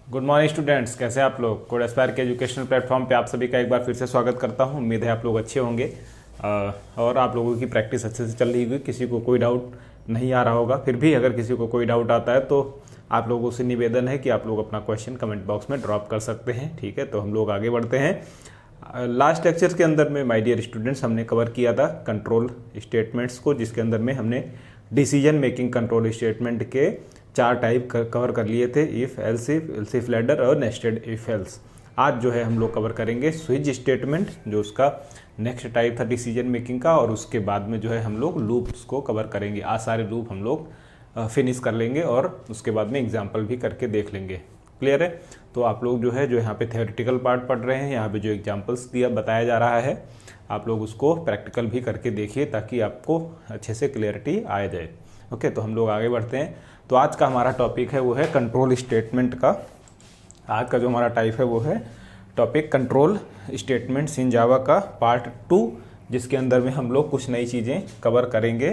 Good morning students, कैसे आप लोग। कोड एस्पायर के एजुकेशनल प्लेटफॉर्म पे आप सभी का एक बार फिर से स्वागत करता हूं। उम्मीद है आप लोग अच्छे होंगे और आप लोगों की प्रैक्टिस अच्छे से चल रही होगी। किसी को कोई डाउट नहीं आ रहा होगा। फिर भी अगर किसी को कोई डाउट आता है तो आप लोगों से निवेदन है कि आप लोग अपना क्वेश्चन कमेंट बॉक्स में ड्रॉप कर सकते हैं। ठीक है, तो हम लोग आगे बढ़ते हैं। लास्ट लेक्चर के अंदर में माय डियर स्टूडेंट्स हमने कवर किया था कंट्रोल स्टेटमेंट्स को, जिसके अंदर में हमने डिसीजन मेकिंग कंट्रोल स्टेटमेंट के 4 टाइप कवर कर लिए थे, if, else if, else if ladder और नेस्टेड इफ एल्स। आज जो है हम लोग कवर करेंगे स्विच स्टेटमेंट, जो उसका नेक्स्ट टाइप था डिसीजन मेकिंग का, और उसके बाद में जो है हम लोग लूप्स को कवर करेंगे। आज सारे लूप हम लोग फिनिश कर लेंगे और उसके बाद में एग्जाम्पल भी करके देख लेंगे। क्लियर है? तो आप लोग जो यहाँ पे थ्योरेटिकल पार्ट पढ़ रहे हैं, यहाँ पे जो एग्जाम्पल्स दिया बताया जा रहा है आप लोग उसको प्रैक्टिकल भी करके देखिए ताकि आपको अच्छे से क्लियरिटी आ जाए। ओके, तो हम लोग आगे बढ़ते हैं। तो आज का हमारा टॉपिक है वो है कंट्रोल स्टेटमेंट का। आज का जो हमारा टाइप है वो है टॉपिक कंट्रोल स्टेटमेंट्स इन जावा का पार्ट 2, जिसके अंदर में हम लोग कुछ नई चीज़ें कवर करेंगे।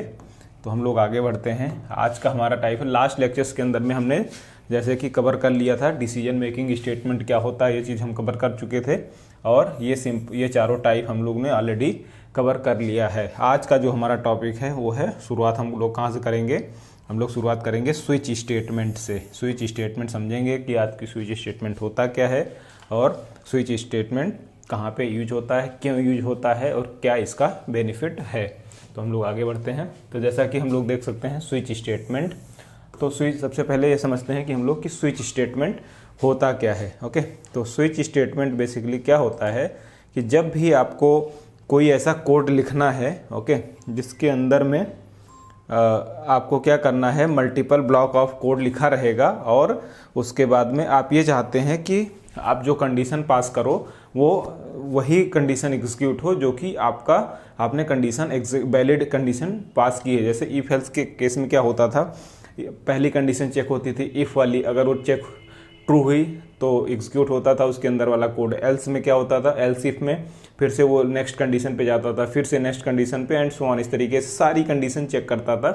तो हम लोग आगे बढ़ते हैं। आज का हमारा टाइप है, लास्ट लेक्चर्स के अंदर में हमने जैसे कि कवर कर लिया था डिसीजन मेकिंग स्टेटमेंट क्या होता है, ये चीज़ हम कवर कर चुके थे और ये चारों टाइप हम लोग ने ऑलरेडी कवर कर लिया है। आज का जो हमारा टॉपिक है वो है, शुरुआत हम लोग कहाँ से करेंगे, हम लोग शुरुआत करेंगे स्विच स्टेटमेंट से। स्विच स्टेटमेंट समझेंगे कि आज की स्विच स्टेटमेंट होता क्या है और स्विच स्टेटमेंट कहाँ पे यूज होता है, क्यों यूज होता है और क्या इसका बेनिफिट है। तो हम लोग आगे बढ़ते हैं। तो जैसा कि हम लोग देख सकते हैं स्विच स्टेटमेंट, तो स्विच सबसे पहले ये समझते हैं कि हम लोग की स्विच स्टेटमेंट होता क्या है। ओके, तो स्विच स्टेटमेंट बेसिकली क्या होता है कि जब भी आपको कोई ऐसा कोड लिखना है, ओके, जिसके अंदर में आपको क्या करना है, मल्टीपल ब्लॉक ऑफ कोड लिखा रहेगा और उसके बाद में आप ये चाहते हैं कि आप जो कंडीशन पास करो वो वही कंडीशन एग्जीक्यूट हो जो कि आपने कंडीशन वैलिड कंडीशन पास की है। जैसे इफ एल्स के केस में क्या होता था, पहली कंडीशन चेक होती थी इफ़ वाली, अगर वो चेक ट्रू हुई तो एग्जीक्यूट होता था उसके अंदर वाला कोड। एल्स में क्या होता था, एल्स इफ में फिर से वो नेक्स्ट कंडीशन पे जाता था, फिर से नेक्स्ट कंडीशन पे एंड सो ऑन। इस तरीके से सारी कंडीशन चेक करता था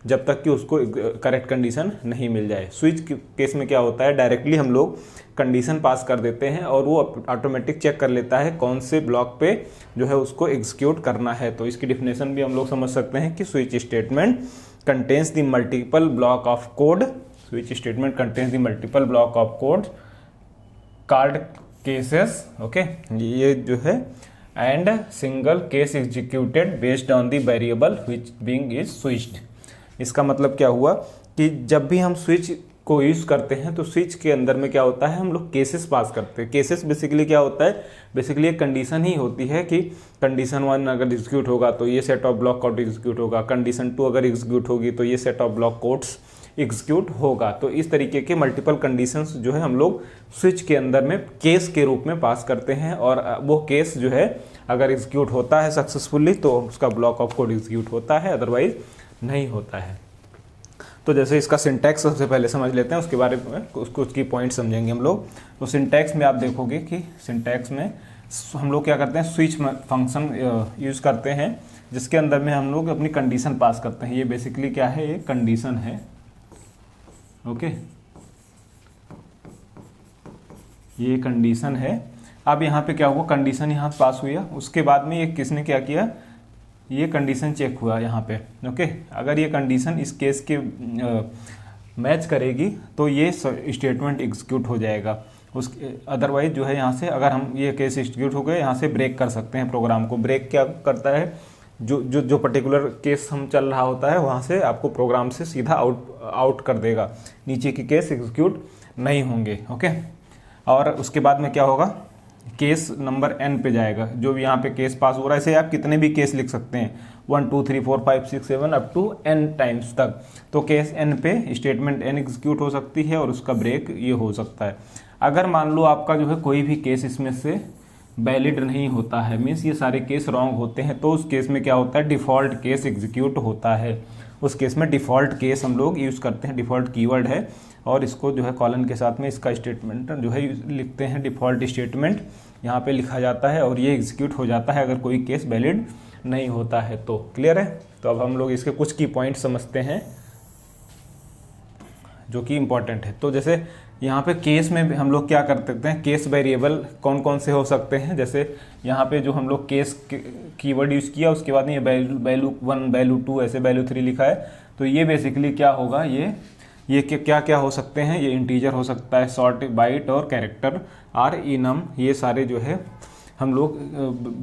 जब तक कि उसको करेक्ट कंडीशन नहीं मिल जाए। स्विच केस में क्या होता है, डायरेक्टली हम लोग कंडीशन पास कर देते हैं और वो ऑटोमेटिक चेक कर लेता है कौन से ब्लॉक पे जो है उसको एग्जीक्यूट करना है। तो इसकी डिफिनेशन भी हम लोग समझ सकते हैं कि switch statement contains the multiple block of code. Which statement contains the multiple block of code called cases, okay, ये जो है and single case executed based on the variable which being is switched। इसका मतलब क्या हुआ कि जब भी हम स्विच को यूज़ करते हैं तो स्विच के अंदर में क्या होता है, हम लोग केसेस पास करते हैं। केसेस बेसिकली क्या होता है, बेसिकली एक कंडीशन ही होती है कि कंडीशन 1 अगर एग्जीक्यूट होगा तो ये set of block code execute होगा, कंडीशन 2 अगर एग्जीक्यूट होगी तो ये set of block codes execute होगा। तो इस तरीके के मल्टीपल कंडीशंस जो है हम लोग स्विच के अंदर में केस के रूप में पास करते हैं और वो केस जो है अगर एग्जीक्यूट होता है सक्सेसफुली तो उसका ब्लॉक ऑफ कोड एग्जीक्यूट होता है, अदरवाइज नहीं होता है। तो जैसे इसका सिंटैक्स सबसे पहले समझ लेते हैं, उसके बारे में उसकी पॉइंट समझेंगे हम लोग। तो सिंटैक्स में आप देखोगे कि सिंटैक्स में हम लोग क्या करते हैं, स्विच फंक्शन यूज़ करते हैं जिसके अंदर में हम लोग अपनी कंडीशन पास करते हैं। ये बेसिकली क्या है, ये कंडीशन है। ओके, ये कंडीशन है। अब यहाँ पे क्या हुआ, कंडीशन यहाँ पास हुई है, उसके बाद में ये किसने क्या किया, ये कंडीशन चेक हुआ यहाँ पे। ओके, अगर ये कंडीशन इस केस के मैच करेगी तो ये स्टेटमेंट एग्जीक्यूट हो जाएगा। अदरवाइज जो है यहाँ से अगर हम ये केस एग्जीक्यूट हो गए, यहाँ से ब्रेक कर सकते हैं प्रोग्राम को। ब्रेक क्या करता है, जो पर्टिकुलर केस हम चल रहा होता है वहाँ से आपको प्रोग्राम से सीधा आउट कर देगा, नीचे के केस एग्जीक्यूट नहीं होंगे। ओके, और उसके बाद में क्या होगा, केस नंबर n पे जाएगा, जो भी यहाँ पे केस पास हो रहा है। ऐसे आप कितने भी केस लिख सकते हैं, 1 2 3 4 5 6 7 अप टू n टाइम्स तक। तो केस n पे स्टेटमेंट n एग्जीक्यूट हो सकती है और उसका ब्रेक ये हो सकता है। अगर मान लो आपका जो है कोई भी केस इसमें से वैलिड नहीं होता है, मीन्स ये सारे केस रॉन्ग होते हैं, तो उस केस में क्या होता है, डिफ़ॉल्ट केस एग्जीक्यूट होता है। उस केस में डिफ़ॉल्ट केस हम लोग यूज़ करते हैं, डिफ़ॉल्ट कीवर्ड है और इसको जो है कॉलन के साथ में इसका स्टेटमेंट जो है लिखते हैं, डिफ़ॉल्ट स्टेटमेंट यहाँ पे लिखा जाता है और ये एग्जीक्यूट हो जाता है अगर कोई केस वैलिड नहीं होता है तो। क्लियर है? तो अब हम लोग इसके कुछ की पॉइंट समझते हैं जो कि इम्पॉर्टेंट है। तो जैसे यहाँ पे केस में हम लोग क्या कर सकते हैं, केस वेरिएबल कौन कौन से हो सकते हैं। जैसे यहाँ पे जो हम लोग केस कीवर्ड यूज़ किया, उसके बाद में ये वैल्यू 1 वैल्यू 2 ऐसे वैल्यू 3 लिखा है, तो ये बेसिकली क्या होगा, ये क्या क्या हो सकते हैं, ये इंटीजर हो सकता है, शॉर्ट बाइट और कैरेक्टर आर इनम, ये सारे जो है हम लोग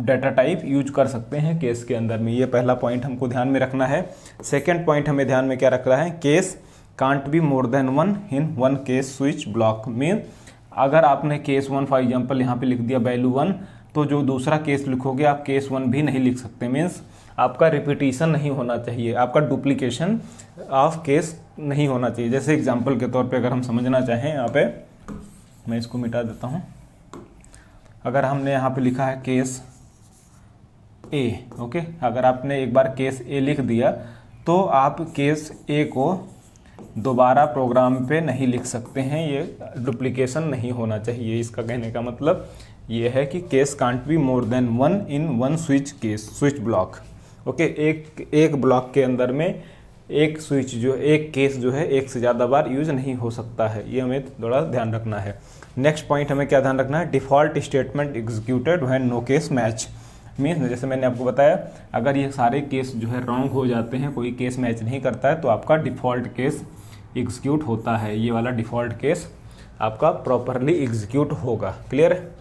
डाटा टाइप यूज कर सकते हैं केस के अंदर में। ये पहला पॉइंट हमको ध्यान में रखना है। सेकेंड पॉइंट हमें ध्यान में क्या रखना है, case can't be more than 1 in 1 case switch block. Mean अगर आपने केस 1 फॉर एग्जांपल यहाँ पे लिख दिया वैल्यू 1, तो जो दूसरा केस लिखोगे आप केस 1 भी नहीं लिख सकते। मीन्स आपका रिपीटिशन नहीं होना चाहिए, आपका डुप्लीकेशन ऑफ केस नहीं होना चाहिए। जैसे एग्जांपल के तौर पे अगर हम समझना चाहें, यहाँ पे मैं इसको मिटा देता हूँ। अगर हमने यहाँ पे लिखा है केस ए, ओके, अगर आपने एक बार केस ए लिख दिया तो आप केस ए को दोबारा प्रोग्राम पे नहीं लिख सकते हैं, ये डुप्लीकेशन नहीं होना चाहिए। इसका कहने का मतलब ये है कि case can't be more than 1 in 1 switch block. Okay, एक ब्लॉक के अंदर में एक केस जो है एक से ज़्यादा बार यूज नहीं हो सकता है, ये हमें थोड़ा ध्यान रखना है। नेक्स्ट पॉइंट हमें क्या ध्यान रखना है, default statement executed when no case match. Means जैसे मैंने आपको बताया, अगर ये सारे केस जो है रॉन्ग हो जाते हैं, कोई केस मैच नहीं करता है, तो आपका डिफ़ॉल्ट केस एग्जीक्यूट होता है। ये वाला डिफ़ॉल्ट केस आपका प्रॉपरली एग्जीक्यूट होगा। क्लियर है।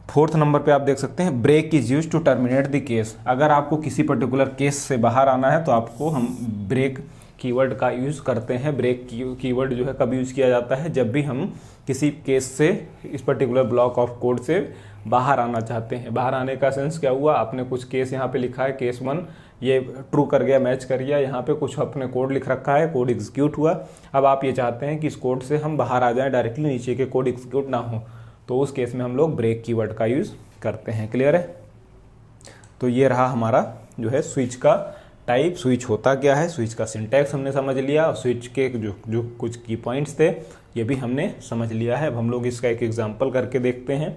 फोर्थ नंबर पे आप देख सकते हैं, break is use to terminate the case. अगर आपको किसी पर्टिकुलर केस से बाहर आना है तो आपको हम ब्रेक कीवर्ड का यूज़ करते हैं। ब्रेक कीवर्ड जो है कब यूज़ किया जाता है, जब भी हम किसी केस से, इस पर्टिकुलर ब्लॉक ऑफ कोड से बाहर आना चाहते हैं। बाहर आने का सेंस क्या हुआ, आपने कुछ केस यहाँ पे लिखा है, केस 1 ये ट्रू कर गया, मैच कर गया, यहाँ पे कुछ अपने कोड लिख रखा है, कोड एग्जीक्यूट हुआ। अब आप ये चाहते हैं कि इस कोड से हम बाहर आ जाएं, डायरेक्टली नीचे के कोड एग्जीक्यूट ना हो, तो उस केस में हम लोग ब्रेक कीवर्ड का यूज़ करते हैं। क्लियर है। तो ये रहा हमारा जो है स्विच का टाइप, स्विच होता क्या है, स्विच का सिंटैक्स हमने समझ लिया, और स्विच के जो कुछ की पॉइंट्स थे ये भी हमने समझ लिया है। अब हम लोग इसका एक एग्जांपल करके देखते हैं।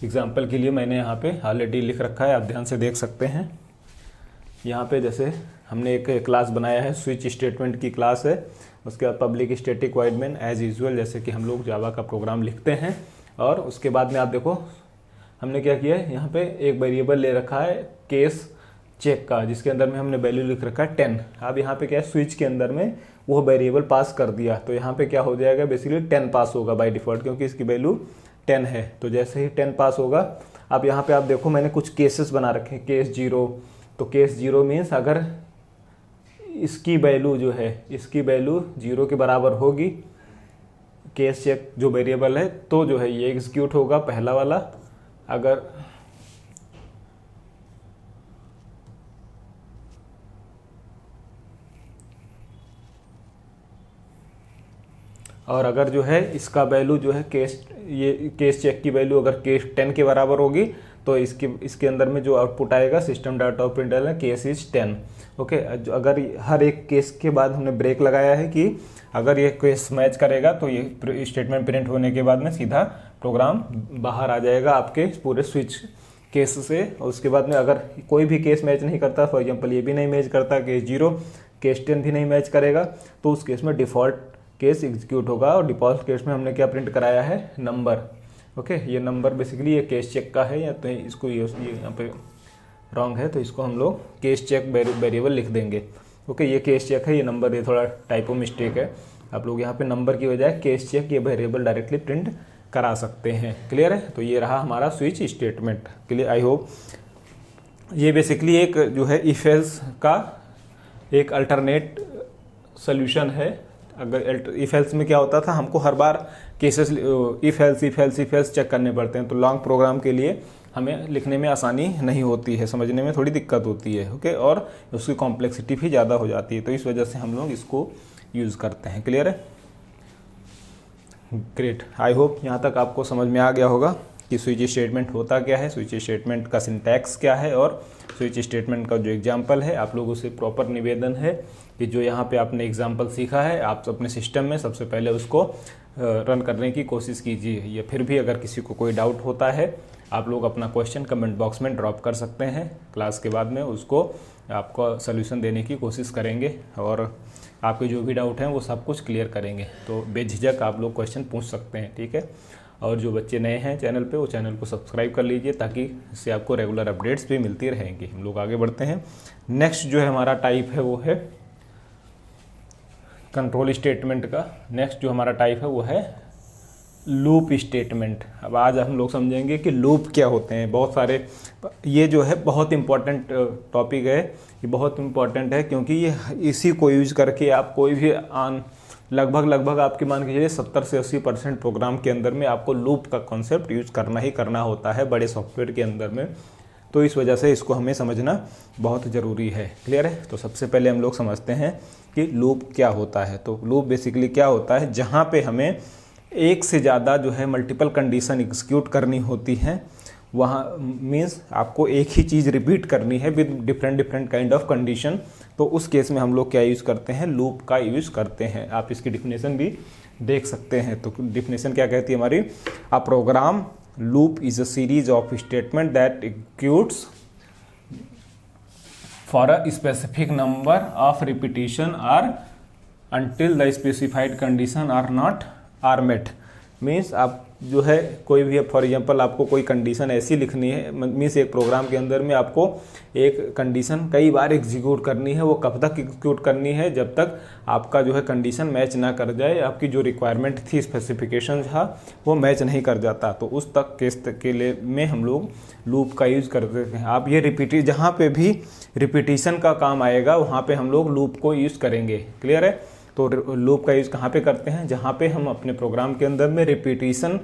एग्जांपल के लिए मैंने यहाँ पे ऑलरेडी लिख रखा है, आप ध्यान से देख सकते हैं। यहाँ पे जैसे हमने एक क्लास बनाया है, स्विच स्टेटमेंट की क्लास है, उसके बाद public static void main as usual, जैसे कि हम लोग जावा का प्रोग्राम लिखते हैं। और उसके बाद में आप देखो हमने क्या किया है, यहाँ पे एक वेरिएबल ले रखा है केस चेक का, जिसके अंदर में हमने वैल्यू लिख रखा है 10। अब यहाँ पे क्या है, स्विच के अंदर में वो वेरिएबल पास कर दिया, तो यहाँ पे क्या हो जाएगा, बेसिकली 10 पास होगा बाय डिफॉल्ट, क्योंकि इसकी वैल्यू 10 है। तो जैसे ही 10 पास होगा, अब यहाँ पे आप देखो मैंने कुछ केसेस बना रखे हैं, केस 0। तो केस 0 मीन्स अगर इसकी वैल्यू जो है, इसकी वैल्यू 0 के बराबर होगी, केस चेक जो वेरिएबल है, तो जो है ये एग्जीक्यूट होगा पहला वाला। अगर जो है इसका वैल्यू जो है केस चेक की वैल्यू अगर केस 10 के बराबर होगी, तो इसके अंदर में जो आउटपुट आएगा system dot out println case is 10। Okay, अगर हर एक केस के बाद हमने ब्रेक लगाया है कि अगर ये केस मैच करेगा तो ये स्टेटमेंट प्रिंट होने के बाद में सीधा प्रोग्राम बाहर आ जाएगा आपके पूरे स्विच केस से। और उसके बाद में अगर कोई भी केस मैच नहीं करता, फॉर एग्जांपल ये भी नहीं मैच करता, केस 0, केस 10 भी नहीं मैच करेगा, तो उस केस में डिफ़ॉल्ट केस एग्जीक्यूट होगा। और डिफ़ॉल्ट केस में हमने क्या प्रिंट कराया है, नंबर। ओके, ये नंबर बेसिकली ये केस चेक का है, या तो इसको ये यहाँ पे रॉन्ग है, तो इसको हम लोग केस चेक वेरिएबल लिख देंगे। ओके, ये केस चेक है, ये नंबर, ये थोड़ा टाइपो मिस्टेक है। आप लोग यहाँ पे नंबर की बजाय केस चेक ये वेरिएबल डायरेक्टली प्रिंट करा सकते हैं। क्लियर है। तो ये रहा हमारा switch statement. Clear, I hope. ये बेसिकली एक जो है इफ एल्स का एक अल्टरनेट सोल्यूशन है। अगर इफ एल्स में क्या होता था, हमको हर बार केसेस इफ एल्स चेक करने पड़ते हैं, तो लॉन्ग प्रोग्राम के लिए हमें लिखने में आसानी नहीं होती है, समझने में थोड़ी दिक्कत होती है। ओके, और उसकी कॉम्प्लेक्सिटी भी ज़्यादा हो जाती है, तो इस वजह से हम लोग इसको यूज़ करते हैं। क्लियर है। ग्रेट, आई होप यहाँ तक आपको समझ में आ गया होगा कि स्विच स्टेटमेंट होता क्या है, स्विच स्टेटमेंट का सिंटैक्स क्या है, और स्विच स्टेटमेंट का जो एग्जांपल है, आप लोगों से प्रॉपर निवेदन है कि जो यहाँ पे आपने एग्जांपल सीखा है, आप अपने सिस्टम में सबसे पहले उसको रन करने की कोशिश कीजिए। या फिर भी अगर किसी को कोई डाउट होता है, आप लोग अपना क्वेश्चन कमेंट बॉक्स में ड्रॉप कर सकते हैं। क्लास के बाद में उसको आपको सोल्यूशन देने की कोशिश करेंगे। और आपके जो भी डाउट हैं वो सब कुछ क्लियर करेंगे। तो बेझिझक आप लोग क्वेश्चन पूछ सकते हैं, ठीक है। और जो बच्चे नए हैं चैनल पे, वो चैनल को सब्सक्राइब कर लीजिए ताकि इससे आपको रेगुलर अपडेट्स भी मिलती रहेंगी। हम लोग आगे बढ़ते हैं। नेक्स्ट जो है हमारा टाइप है वो है कंट्रोल स्टेटमेंट का। नेक्स्ट जो हमारा टाइप है वो है लूप स्टेटमेंट। अब आज हम लोग समझेंगे कि लूप क्या होते हैं। बहुत सारे, ये जो है बहुत इंपॉर्टेंट टॉपिक है, ये बहुत इंपॉर्टेंट है क्योंकि ये इसी को यूज करके आप कोई भी लगभग आपकी मान के चलिए 70 से 80% प्रोग्राम के अंदर में आपको लूप का कॉन्सेप्ट यूज करना ही करना होता है बड़े सॉफ्टवेयर के अंदर में। तो इस वजह से इसको हमें समझना बहुत ज़रूरी है। क्लियर है। तो सबसे पहले हम लोग समझते हैं कि लूप क्या होता है। तो लूप बेसिकली क्या होता है, जहाँ पे हमें एक से ज़्यादा जो है मल्टीपल कंडीशन एग्जीक्यूट करनी होती हैं। वहाँ मीन्स आपको एक ही चीज़ रिपीट करनी है with different kind of condition. तो उस केस में हम लोग क्या यूज़ करते हैं, लूप का यूज़ करते हैं। आप इसकी डिफिनेशन भी देख सकते हैं। तो डिफिनेशन क्या कहती है हमारी, a program loop is a series of statement that executes for a specific number of repetition are until the specified condition are not are met। Means आप जो है कोई भी, फॉर एग्जांपल आपको कोई कंडीशन ऐसी लिखनी है, मीन्स एक प्रोग्राम के अंदर में आपको एक कंडीशन कई बार एग्जीक्यूट करनी है। वो कब तक एग्जीक्यूट करनी है, जब तक आपका जो है कंडीशन मैच ना कर जाए, आपकी जो रिक्वायरमेंट थी, स्पेसिफिकेशन था, वो मैच नहीं कर जाता। तो उस तक केस के लिए में हम लोग लूप का यूज़ करते हैं। आप ये जहाँ पे भी रिपीटिशन का काम आएगा वहाँ पे हम लोग लूप को यूज़ करेंगे। क्लियर है। तो लूप का यूज़ कहाँ पे करते हैं, जहाँ पे हम अपने प्रोग्राम के अंदर में रिपीटिशन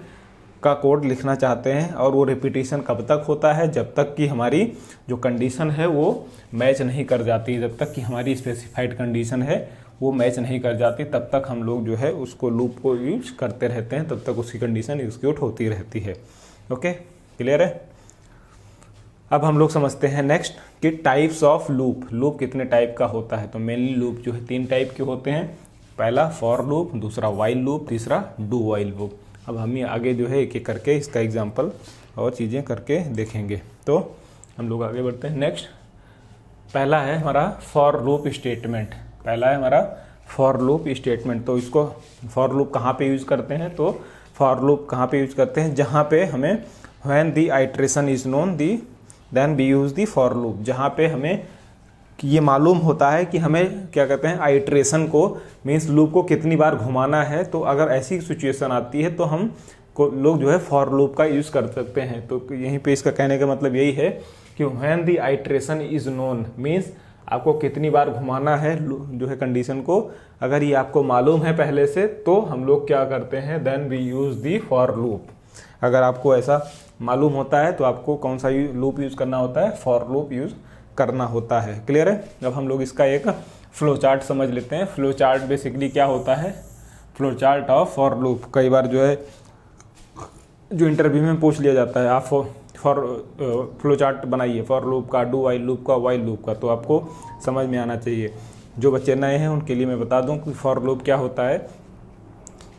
का कोड लिखना चाहते हैं। और वो रिपीटिशन कब तक होता है, जब तक कि हमारी जो कंडीशन है वो मैच नहीं कर जाती। जब तक कि हमारी स्पेसिफाइड कंडीशन है वो मैच नहीं कर जाती, तब तक हम लोग जो है उसको लूप को यूज करते रहते हैं, तब तक उसकी कंडीशन एग्जीक्यूट होती रहती है। ओके, क्लियर है। अब हम लोग समझते हैं नेक्स्ट कि टाइप्स ऑफ लूप। लूप कितने टाइप का होता है। तो मेनली लूप जो है 3 टाइप के होते हैं। पहला फॉर लूप, दूसरा वाइल लूप, तीसरा डू वाइल लूप। अब हम ये आगे जो है एक एक करके इसका एग्जांपल और चीज़ें करके देखेंगे। तो हम लोग आगे बढ़ते हैं। नेक्स्ट पहला है हमारा फॉर लूप स्टेटमेंट। पहला है हमारा फॉर लूप स्टेटमेंट। तो इसको फॉर लूप कहाँ पे यूज़ करते हैं, तो फॉर लूप कहाँ पे यूज़ करते हैं, जहाँ पे हमें when the iteration is known the then we use the for loop. जहाँ पे हमें ये मालूम होता है कि हमें क्या कहते हैं, आइट्रेशन को मीन्स लूप को कितनी बार घुमाना है। तो अगर ऐसी सिचुएशन आती है तो हम को लोग जो है फॉर लूप का यूज़ कर सकते हैं। तो यहीं पे इसका कहने का मतलब यही है कि when the iteration is known means आपको कितनी बार घुमाना है जो है कंडीशन को, अगर ये आपको मालूम है पहले से, तो हम लोग क्या करते हैं, then we use the for loop. अगर आपको ऐसा मालूम होता है तो आपको कौन सा लूप यूज़ करना होता है, फॉर लूप यूज़ करना होता है। क्लियर है। अब हम लोग इसका एक फ्लो चार्ट समझ लेते हैं। फ्लो चार्ट बेसिकली क्या होता है, flow chart of for loop. कई बार जो है जो इंटरव्यू में पूछ लिया जाता है, आप फॉर फ्लो चार्ट बनाइए फॉर लूप का, डू वाइल लूप का, वाइल लूप का। तो आपको समझ में आना चाहिए। जो बच्चे नए हैं उनके लिए मैं बता दूं कि फॉर लूप क्या होता है।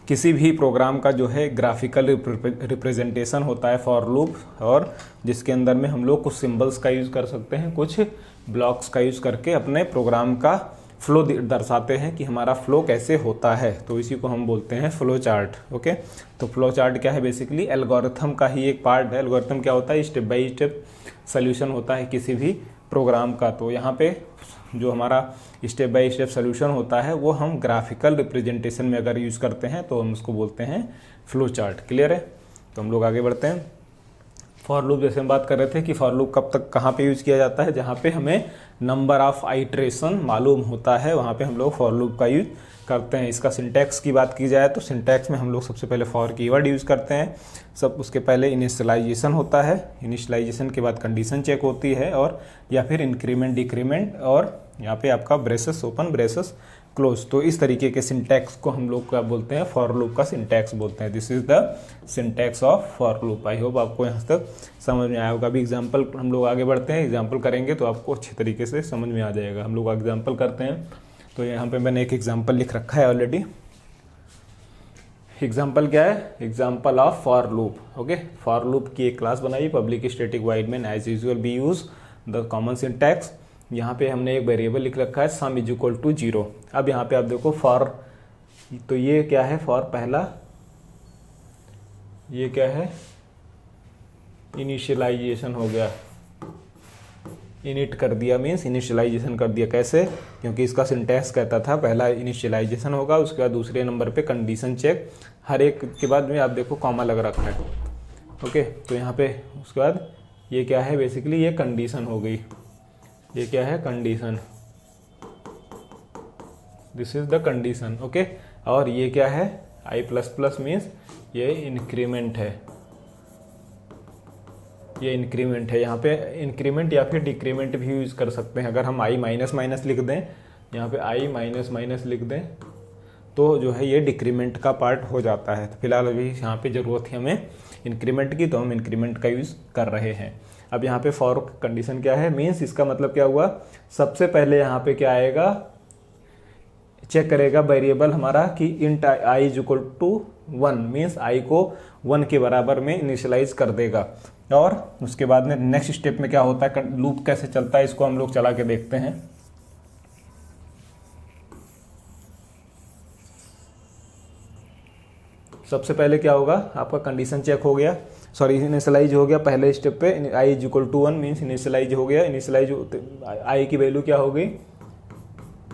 किसी भी प्रोग्राम का जो है ग्राफिकल रिप्रेजेंटेशन होता है फॉर लूप, और जिसके अंदर में हम लोग कुछ सिंबल्स का यूज़ कर सकते हैं, कुछ ब्लॉक्स का यूज़ करके अपने प्रोग्राम का फ्लो दर्शाते हैं कि हमारा फ्लो कैसे होता है। तो इसी को हम बोलते हैं फ्लो चार्ट। ओके, तो फ्लो चार्ट क्या है, बेसिकली एल्गोरिथम का ही एक पार्ट है। एल्गोरिथम क्या होता है, स्टेप बाय स्टेप सोल्यूशन होता है किसी भी प्रोग्राम का। तो यहाँ पे जो हमारा स्टेप बाय स्टेप सोल्यूशन होता है वो हम ग्राफिकल रिप्रेजेंटेशन में अगर यूज़ करते हैं तो हम उसको बोलते हैं फ्लो चार्ट। क्लियर है। तो हम लोग आगे बढ़ते हैं। फॉर लूप जैसे हम बात कर रहे थे कि फॉर लूप कब तक कहाँ पे यूज़ किया जाता है, जहाँ पे हमें नंबर ऑफ आइट्रेशन मालूम होता है वहाँ पे हम लोग फॉर लूप का यूज़ करते हैं। इसका सिंटैक्स की बात की जाए तो सिंटैक्स में हम लोग सबसे पहले फॉर कीवर्ड यूज़ करते हैं। सब उसके पहले इनिशियलाइजेशन होता है, इनिशियलाइजेशन के बाद कंडीशन चेक होती है, और या फिर इंक्रीमेंट डिक्रीमेंट, और यहाँ पे आपका ब्रेसेस ओपन ब्रेसेस क्लोज। तो इस तरीके के सिंटैक्स को हम लोग क्या बोलते हैं, फॉर लूप का सिंटैक्स बोलते हैं। This is the syntax of for loop. I hope आपको यहाँ तक समझ में आया होगा। अभी एग्जांपल हम लोग आगे बढ़ते हैं, एग्जांपल करेंगे तो आपको अच्छे तरीके से समझ में आ जाएगा। हम लोग एग्जांपल करते हैं। तो यहाँ पे मैंने एक एग्जांपल लिख रखा है ऑलरेडी। एग्जांपल क्या है, example of for loop. Okay, for loop की एक क्लास बनाई, public static void main as usual we use the common syntax. यहाँ पे हमने एक वेरिएबल लिख रखा है सम इज इक्वल टू 0। अब यहाँ पे आप देखो फॉर, तो ये क्या है फॉर पहला, ये क्या है इनिशियलाइजेशन हो गया, इनिट कर दिया मीन्स इनिशियलाइजेशन कर दिया। कैसे? क्योंकि इसका सिंटैक्स कहता था पहला इनिशियलाइजेशन होगा, उसके बाद दूसरे नंबर पे कंडीशन चेक, हर एक के बाद में आप देखो कॉमा लग रखा है। ओके, तो यहाँ पे उसके बाद ये क्या है, बेसिकली ये कंडीशन हो गई, ये क्या है condition, this is the condition. Okay, और ये क्या है आई प्लस प्लस मीन्स ये इंक्रीमेंट है, ये इंक्रीमेंट है। यहाँ पे इंक्रीमेंट या फिर डिक्रीमेंट भी यूज़ कर सकते हैं। अगर हम आई माइनस माइनस लिख दें, यहाँ पे आई माइनस माइनस लिख दें तो जो है ये डिक्रीमेंट का पार्ट हो जाता है। तो फिलहाल अभी यहाँ पे ज़रूरत है हमें इंक्रीमेंट की, तो हम इंक्रीमेंट का यूज़ कर रहे हैं। अब यहाँ पे फॉर कंडीशन क्या है, मीन्स इसका मतलब क्या हुआ, सबसे पहले यहाँ पे क्या आएगा, चेक करेगा वेरिएबल हमारा कि int I is equal to 1 means I को 1 के बराबर में इनिशियलाइज कर देगा। और उसके बाद में नेक्स्ट स्टेप में क्या होता है, लूप कैसे चलता है, इसको हम लोग चला के देखते हैं। सबसे पहले क्या होगा, आपका कंडीशन चेक हो गया, सॉरी इनिशियलाइज हो गया पहले स्टेप पे, I is equal to 1 means initialize हो गया। इनिशियलाइज आई की वैल्यू क्या हो गई,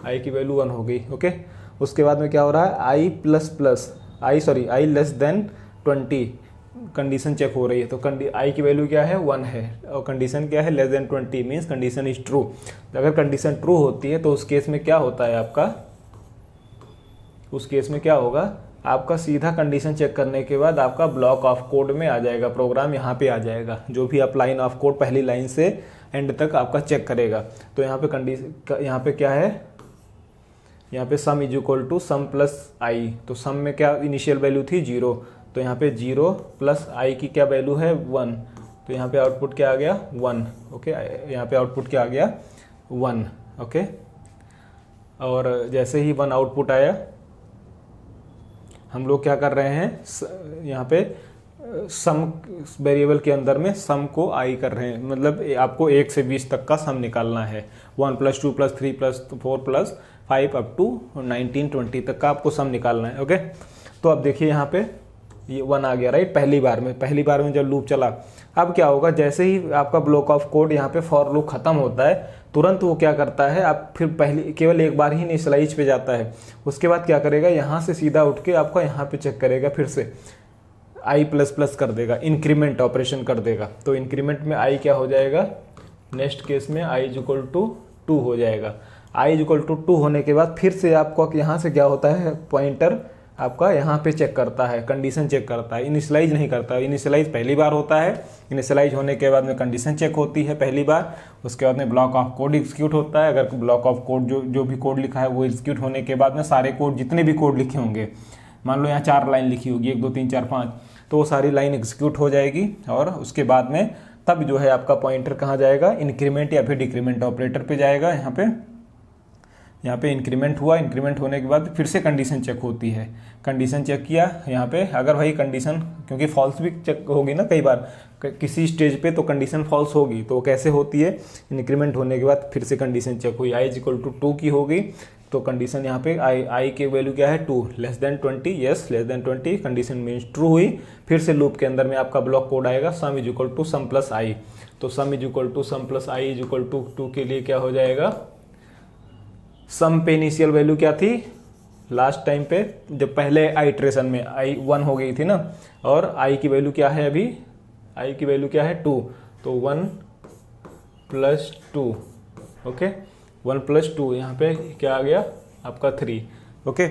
आई की वैल्यू 1 हो गई। ओके, उसके बाद में क्या हो रहा है, आई प्लस प्लस आई लेस देन 20 कंडीशन चेक हो रही है। तो आई की वैल्यू क्या है 1 है, और कंडीशन क्या है less than 20 means condition is true. अगर कंडीशन ट्रू होती है तो उस केस में क्या होता है आपका, उस केस में क्या होगा, आपका सीधा कंडीशन चेक करने के बाद आपका ब्लॉक ऑफ कोड में आ जाएगा, प्रोग्राम यहाँ पे आ जाएगा, जो भी आप लाइन ऑफ कोड पहली लाइन से एंड तक आपका चेक करेगा। तो यहाँ पे कंडीशन, यहाँ पे क्या है, यहाँ पे sum is equal to sum plus I, तो सम में क्या इनिशियल वैल्यू थी 0, तो यहाँ पे 0 प्लस आई की क्या वैल्यू है 1, तो यहाँ पे आउटपुट क्या आ गया 1। ओके, यहाँ पे आउटपुट क्या आ गया 1। ओके, और जैसे ही 1 आउटपुट आया, हम लोग क्या कर रहे हैं, यहाँ पे सम वेरिएबल के अंदर में सम को आई कर रहे हैं, मतलब आपको 1 से 20 तक का सम निकालना है, 1 + 2 + 3 + 4 + 5 अप टू 19 20 तक का आपको सम निकालना है। ओके, तो अब देखिए यहाँ पे ये 1 आ गया राइट, पहली बार में जब लूप चला। अब क्या होगा, जैसे ही आपका ब्लॉक ऑफ कोड यहाँ पे फॉर लूप खत्म होता है, तुरंत वो क्या करता है, आप फिर केवल एक बार ही इनिशियलाइज पे जाता है। उसके बाद क्या करेगा, यहाँ से सीधा उठ के आपका यहाँ पे चेक करेगा, फिर से आई प्लस प्लस कर देगा, इंक्रीमेंट ऑपरेशन कर देगा। तो इंक्रीमेंट में आई क्या हो जाएगा, नेक्स्ट केस में आई इज इक्वल टू 2 हो जाएगा। आई इज इक्वल टू 2 होने के बाद फिर से आपको यहाँ से क्या होता है, पॉइंटर आपका यहाँ पे चेक करता है, कंडीशन चेक करता है, इनिशियलाइज नहीं करता। इनिशियलाइज पहली बार होता है, इनिशियलाइज होने के बाद में कंडीशन चेक होती है पहली बार, उसके बाद में ब्लॉक ऑफ कोड एग्जीक्यूट होता है। अगर ब्लॉक ऑफ कोड जो भी कोड लिखा है वो एग्जीक्यूट होने के बाद में सारे कोड, जितने भी कोड लिखे होंगे, मान लो यहाँ 4 लाइन लिखी होगी, 1 2 3 4 5, तो वो सारी लाइन एग्जीक्यूट हो जाएगी। और उसके बाद में तब जो है आपका पॉइंटर कहाँ जाएगा, इंक्रीमेंट या फिर डिक्रीमेंट ऑपरेटर पे जाएगा। यहाँ पे इंक्रीमेंट हुआ, इंक्रीमेंट होने के बाद फिर से कंडीशन चेक होती है, कंडीशन चेक किया यहाँ पे, अगर वही कंडीशन, क्योंकि फॉल्स भी चेक होगी ना कई बार किसी स्टेज पे, तो कंडीशन फॉल्स होगी, तो कैसे होती है, इंक्रीमेंट होने के बाद फिर से कंडीशन चेक हुई, आई इज इक्वल टू 2 की हो गई, तो कंडीशन यहाँ पे आई की वैल्यू क्या है 2, less than 20, yes less than 20, condition means true हुई। फिर से लूप के अंदर में आपका ब्लॉक कोड आएगा, sum is equal to sum plus I, तो sum is equal to sum plus I is equal to 2 के लिए क्या हो जाएगा, सम पे इनिशियल वैल्यू क्या थी लास्ट टाइम पे, जब पहले आइट्रेशन में आई 1 हो गई थी ना, और आई की वैल्यू क्या है अभी, आई की वैल्यू क्या है 2, तो 1 + 2, ओके 1 + 2, यहाँ पे क्या आ गया आपका 3। ओके,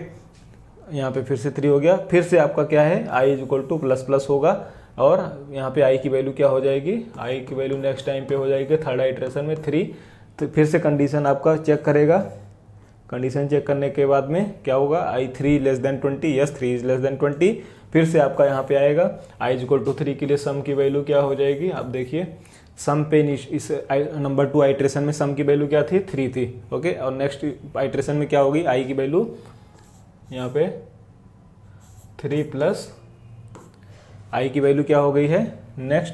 यहाँ पे फिर से 3 हो गया, फिर से आपका क्या है I is equal to plus plus होगा, और यहाँ पे आई की वैल्यू क्या हो जाएगी, आई की वैल्यू नेक्स्ट टाइम पे हो जाएगी थर्ड आइट्रेशन में 3। तो फिर से कंडीशन आपका चेक करेगा, कंडीशन चेक करने के बाद में क्या होगा, आई 3 less than 20, yes 3 is less than 20, फिर से आपका यहाँ पे आएगा आई इज इक्वल टू 3 के लिए सम की वैल्यू क्या हो जाएगी, आप देखिए सम पे इस नंबर 2 आइट्रेशन में सम की वैल्यू क्या थी 3 थी। ओके, और नेक्स्ट आइट्रेशन में क्या होगी, आई की वैल्यू यहाँ पे 3 प्लस आई की वैल्यू क्या हो गई है, नेक्स्ट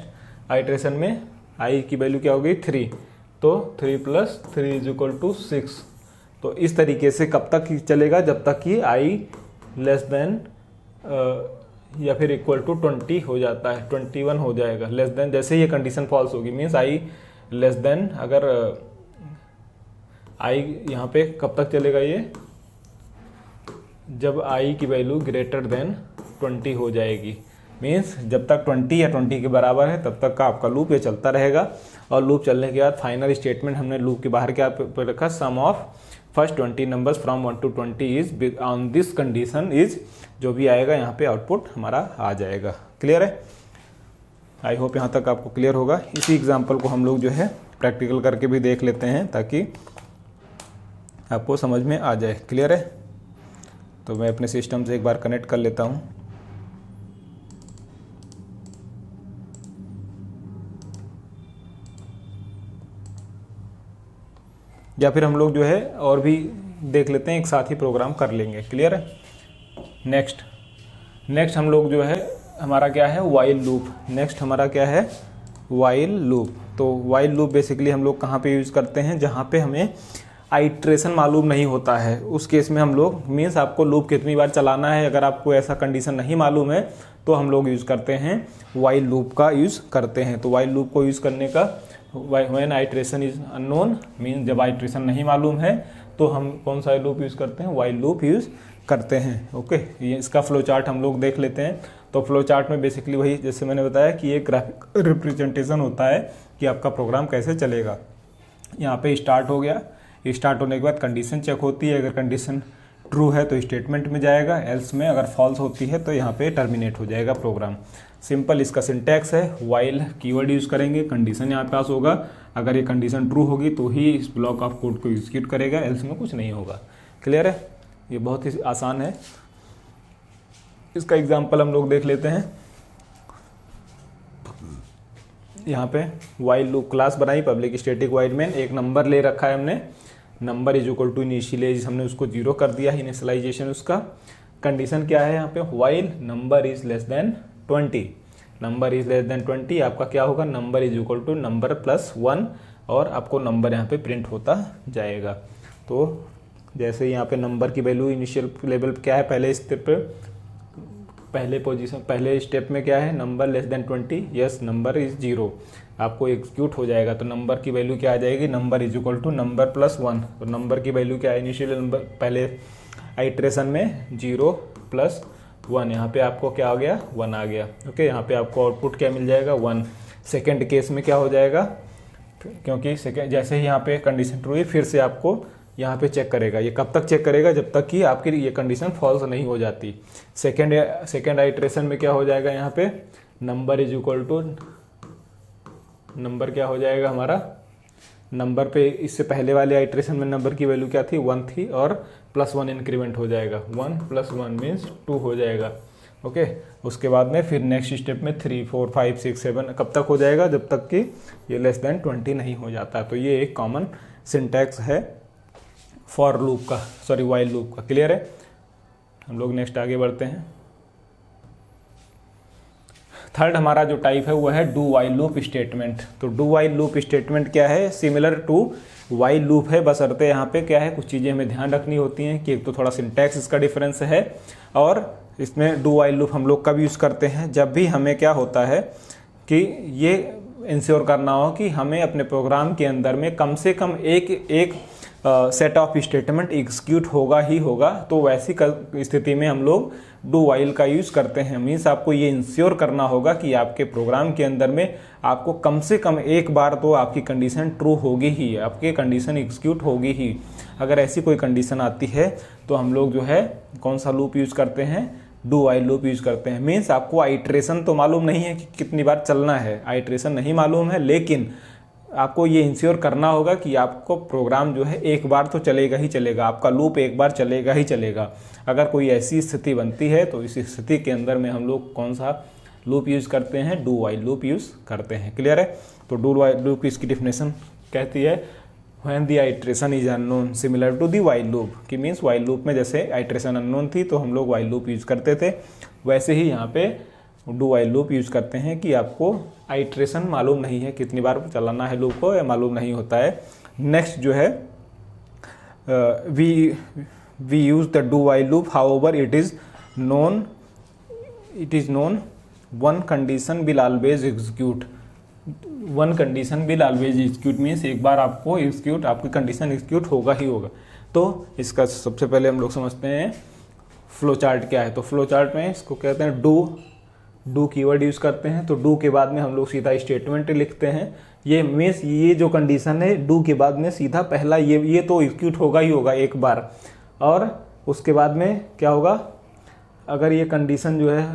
आइट्रेशन में आई की वैल्यू क्या हो गई 3, तो 3 + 3 = 6। तो इस तरीके से कब तक चलेगा, जब तक कि i लेस देन या फिर इक्वल टू 20 हो जाता है, 21 हो जाएगा। लेस देन जैसे ये कंडीशन फॉल्स होगी, मीन्स i लेस देन, अगर i यहाँ पे कब तक चलेगा ये, जब i की वैल्यू ग्रेटर देन 20 हो जाएगी। मीन्स जब तक 20 या 20 के बराबर है तब तक का आपका लूप ये चलता रहेगा। और लूप चलने के बाद फाइनल स्टेटमेंट हमने लूप के बाहर क्या रखा, sum of first 20 numbers from 1 to 20 is on this condition is, जो भी आएगा यहाँ पे आउटपुट हमारा आ जाएगा। क्लियर है? आई होप यहाँ तक आपको क्लियर होगा। इसी एग्जाम्पल को हम लोग जो है प्रैक्टिकल करके भी देख लेते हैं ताकि आपको समझ में आ जाए। क्लियर है? तो मैं अपने सिस्टम से एक बार कनेक्ट कर लेता हूँ। या फिर हम लोग जो है और भी देख लेते हैं, एक साथ ही प्रोग्राम कर लेंगे। क्लियर है? नेक्स्ट हम लोग जो है हमारा क्या है, वाइल लूप। नेक्स्ट हमारा क्या है, वाइल लूप। तो वाइल लूप बेसिकली हम लोग कहाँ पे यूज़ करते हैं, जहाँ पे हमें आइट्रेशन मालूम नहीं होता है। उस केस में हम लोग, मीन्स आपको लूप कितनी बार चलाना है, अगर आपको ऐसा कंडीशन नहीं मालूम है तो हम लोग यूज़ करते हैं वाइल लूप का यूज़ करते हैं। तो वाइल लूप को यूज़ करने का, when iteration is unknown, means जब आइट्रेशन नहीं मालूम है तो हम कौन सा लूप यूज़ करते हैं, वाइल लूप यूज़ करते हैं। ओके, ये इसका फ्लो चार्ट हम लोग देख लेते हैं। तो फ्लो चार्ट में बेसिकली वही, जैसे मैंने बताया कि एक ग्राफिक रिप्रेजेंटेशन होता है कि आपका प्रोग्राम कैसे चलेगा। यहाँ पे स्टार्ट हो गया, स्टार्ट होने के बाद कंडीशन चेक होती है, अगर कंडीशन ट्रू है तो स्टेटमेंट में जाएगा, एल्स में अगर फॉल्स होती है तो यहाँ पे टर्मिनेट हो जाएगा प्रोग्राम। सिंपल इसका सिंटैक्स है, वाइल कीवर्ड यूज़ करेंगे, कंडीशन यहाँ पास होगा, अगर ये कंडीशन ट्रू होगी तो ही इस ब्लॉक ऑफ कोड को एग्जीक्यूट करेगा, एल्स में कुछ नहीं होगा। क्लियर है? ये बहुत ही आसान है। इसका एग्जाम्पल हम लोग देख लेते हैं। यहाँ पे वाइल लूप क्लास बनाई, पब्लिक स्टैटिक वाइड मेन, एक नंबर ले रखा है हमने, number is equal to initialize, हमने उसको 0 कर दिया है, इनिशियलाइजेशन उसका। कंडीशन क्या है यहाँ पे, while number is less than 20, number is less than 20, आपका क्या होगा, number is equal to number plus 1, और आपको नंबर यहाँ पे प्रिंट होता जाएगा। तो जैसे यहाँ पे नंबर की वैल्यू इनिशियल लेवल क्या है, पहले स्टेप पे, पहले पोजीशन, पहले स्टेप में क्या है, number less than 20, yes number is 0, आपको एग्जीक्यूट हो जाएगा। तो नंबर की वैल्यू क्या आ जाएगी, number is equal to number plus 1। तो नंबर की वैल्यू क्या है, इनिशियल नंबर पहले आइट्रेशन में 0 + 1, यहाँ पे आपको क्या आ गया, 1 आ गया। ओके, यहाँ पे आपको आउटपुट क्या मिल जाएगा, 1। सेकेंड केस में क्या हो जाएगा, क्योंकि सेकेंड जैसे ही यहाँ पे कंडीशन ट्रू है, फिर से आपको यहाँ पे चेक करेगा। ये कब तक चेक करेगा, जब तक कि आपकी ये कंडीशन फॉल्स नहीं हो जाती। सेकेंड आइट्रेशन में क्या हो जाएगा, यहाँ पे number is equal to, number क्या हो जाएगा हमारा, नंबर पे इससे पहले वाले आइट्रेशन में नंबर की वैल्यू क्या थी, 1 थी, और +1 इंक्रीमेंट हो जाएगा, 1 + 1 मीन्स 2 हो जाएगा। ओके, उसके बाद में फिर नेक्स्ट स्टेप में 3, 4, 5, 6, 7 कब तक हो जाएगा, जब तक कि ये लेस देन 20 नहीं हो जाता। तो ये एक कॉमन सिंटैक्स है फॉर लूप का, सॉरी वाइल लूप का। क्लियर है? हम लोग नेक्स्ट आगे बढ़ते हैं। थर्ड हमारा जो टाइप है वो है डू वाइल लूप स्टेटमेंट। तो डू वाइल लूप स्टेटमेंट क्या है, सिमिलर टू वाइल लूप है, बशर्ते यहाँ पे क्या है, कुछ चीज़ें हमें ध्यान रखनी होती हैं कि एक तो थोड़ा सिंटैक्स इसका डिफरेंस है, और इसमें डू वाइल लूप हम लोग कब यूज़ करते हैं, जब भी हमें क्या होता है कि ये इंश्योर करना हो कि हमें अपने प्रोग्राम के अंदर में कम से कम एक सेट ऑफ स्टेटमेंट एग्जीक्यूट होगा ही होगा। तो वैसी स्थिति में हम लोग डू वाइल का यूज़ करते हैं। मीन्स आपको ये इंश्योर करना होगा कि आपके प्रोग्राम के अंदर में आपको कम से कम एक बार तो आपकी कंडीशन ट्रू होगी ही, आपकी कंडीशन एग्जीक्यूट होगी ही। अगर ऐसी कोई कंडीशन आती है तो हम लोग जो है कौन सा लूप यूज़ करते हैं, डू वाइल लूप यूज़ करते हैं। मीन्स आपको आइट्रेशन तो मालूम नहीं है कि कितनी बार चलना है, आइट्रेशन नहीं मालूम है, लेकिन आपको ये इंश्योर करना होगा कि आपको प्रोग्राम जो है एक बार तो चलेगा ही चलेगा, आपका लूप एक बार चलेगा ही चलेगा। अगर कोई ऐसी स्थिति बनती है तो इस स्थिति के अंदर में हम लोग कौन सा लूप यूज़ करते हैं, डू वाइल लूप यूज़ करते हैं। क्लियर है? तो डू वाइल लूप इसकी डिफिनेशन कहती है when the iteration is unknown similar to the while loop, कि मीन्स वाइल लूप में जैसे आइट्रेशन अननोन थी तो हम लोग वाइल लूप यूज़ करते थे, वैसे ही यहाँ पे डू वाइल लूप यूज करते हैं कि आपको आइट्रेशन मालूम नहीं है, कितनी बार चलाना है लूप को, या मालूम नहीं होता है। नेक्स्ट जो है we use the do while loop, however it is known one condition will always execute. One condition will always execute means एक बार आपको एग्जीक्यूट, आपकी कंडीशन एग्जीक्यूट होगा ही होगा। तो इसका सबसे पहले हम लोग समझते हैं फ्लो चार्ट क्या है। तो फ्लो चार्ट में इसको कहते हैं डू कीवर्ड यूज करते हैं। तो डू के बाद में हम लोग सीधा स्टेटमेंट लिखते हैं। ये मीन्स ये जो कंडीशन है डू के बाद में सीधा पहला ये तो एग्जीक्यूट होगा ही होगा एक बार, और उसके बाद में क्या होगा, अगर ये कंडीशन जो है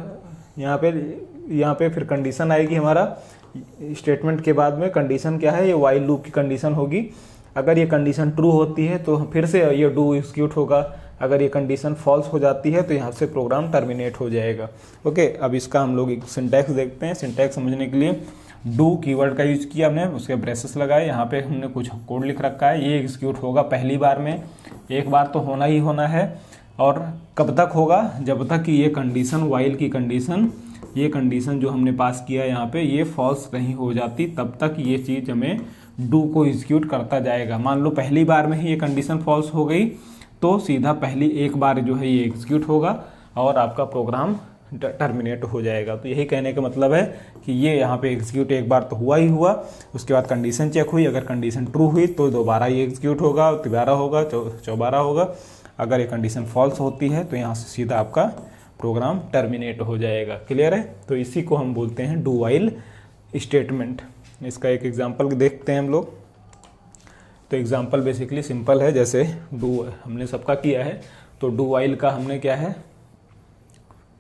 यहाँ पे फिर कंडीशन आएगी हमारा स्टेटमेंट के बाद में। कंडीशन क्या है, ये वाइल लूप की कंडीशन होगी। अगर ये कंडीशन ट्रू होती है तो फिर से ये डू एग्जीक्यूट होगा। अगर ये कंडीशन फॉल्स हो जाती है तो यहाँ से प्रोग्राम टर्मिनेट हो जाएगा। ओके, अब इसका हम लोग सिंटैक्स देखते हैं। सिंटैक्स समझने के लिए डू कीवर्ड का यूज किया हमने, उसके ब्रेसेस लगाए, यहाँ पे हमने कुछ कोड लिख रखा है। ये एग्जीक्यूट होगा पहली बार में, एक बार तो होना ही होना है। और कब तक होगा, जब तक कि ये कंडीशन वाइल की कंडीशन, ये कंडीशन जो हमने पास किया यहाँ पे ये फॉल्स नहीं हो जाती, तब तक ये चीज़ हमें डू को एग्जीक्यूट करता जाएगा। मान लो पहली बार में ही ये कंडीशन फॉल्स हो गई तो सीधा पहली एक बार जो है ये एग्जीक्यूट होगा और आपका प्रोग्राम टर्मिनेट हो जाएगा। तो यही कहने का मतलब है कि ये यहाँ पे एग्जीक्यूट एक बार तो हुआ ही हुआ, उसके बाद कंडीशन चेक हुई, अगर कंडीशन ट्रू हुई तो दोबारा ये एग्जीक्यूट होगा, तिबारा होगा, चौबारा होगा। अगर ये कंडीशन फॉल्स होती है तो यहाँ से सीधा आपका प्रोग्राम टर्मिनेट हो जाएगा। क्लियर है? तो इसी को हम बोलते हैं डू वाइल स्टेटमेंट। इसका एक एग्जांपल देखते हैं हम लोग। तो एग्जांपल बेसिकली सिंपल है, जैसे डू हमने सबका किया है। तो डू वाइल का हमने क्या है,